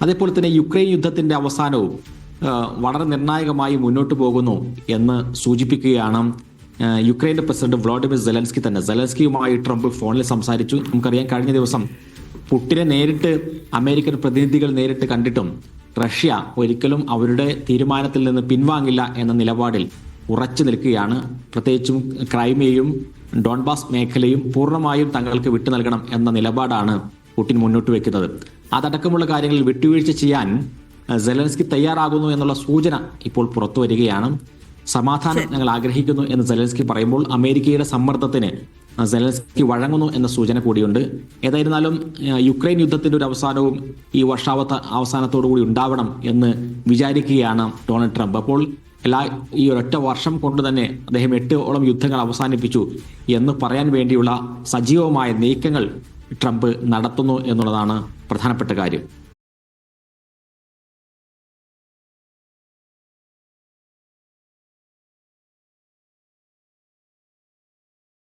അതേപോലെ തന്നെ യുക്രൈൻ യുദ്ധത്തിന്റെ അവസാനവും വളരെ നിർണായകമായി മുന്നോട്ട് പോകുന്നു എന്ന് സൂചിപ്പിക്കുകയാണ് യുക്രൈന്റെ പ്രസിഡന്റ് വ്ളാഡിമിർ സെലൻസ്കി തന്നെ. സെലൻസ്കിയുമായി ട്രംപ് ഫോണിൽ സംസാരിച്ചു. നമുക്കറിയാം, കഴിഞ്ഞ ദിവസം പുടിനെ നേരിട്ട് അമേരിക്കൻ പ്രതിനിധികൾ നേരിട്ട് കണ്ടിട്ടും റഷ്യ ഒരിക്കലും അവരുടെ തീരുമാനത്തിൽ നിന്ന് പിൻവാങ്ങില്ല എന്ന നിലപാടിൽ ഉറച്ചു നിൽക്കുകയാണ്. പ്രത്യേകിച്ചും ക്രൈമിയയും ഡോൺബാസ് മേഖലയും പൂർണ്ണമായും തങ്ങൾക്ക് വിട്ടു നൽകണം എന്ന നിലപാടാണ് പുടിൻ മുന്നോട്ട് വെക്കുന്നത്. അതടക്കമുള്ള കാര്യങ്ങളിൽ വിട്ടുവീഴ്ച ചെയ്യാൻ സെലൻസ്കി തയ്യാറാകുന്നു എന്നുള്ള സൂചന ഇപ്പോൾ പുറത്തു വരികയാണ്. സമാധാനം ഞങ്ങൾ ആഗ്രഹിക്കുന്നു എന്ന് സെലൻസ്കി പറയുമ്പോൾ അമേരിക്കയുടെ സമ്മർദ്ദത്തിന് സെലൻസ്കി വഴങ്ങുന്നു എന്ന സൂചന കൂടിയുണ്ട്. ഏതായിരുന്നാലും യുക്രൈൻ യുദ്ധത്തിന്റെ ഒരു അവസാനവും ഈ അവസാനത്തോടു കൂടി ഉണ്ടാവണം എന്ന് വിചാരിക്കുകയാണ് ഡൊണാൾഡ് ട്രംപ്. അപ്പോൾ ഈ ഒരൊറ്റ വർഷം കൊണ്ട് തന്നെ അദ്ദേഹം 8ഓളം യുദ്ധങ്ങൾ അവസാനിപ്പിച്ചു എന്ന് പറയാൻ വേണ്ടിയുള്ള സജീവമായ നീക്കങ്ങൾ ട്രംപ് നടത്തുന്നു എന്നുള്ളതാണ് പ്രധാനപ്പെട്ട കാര്യം.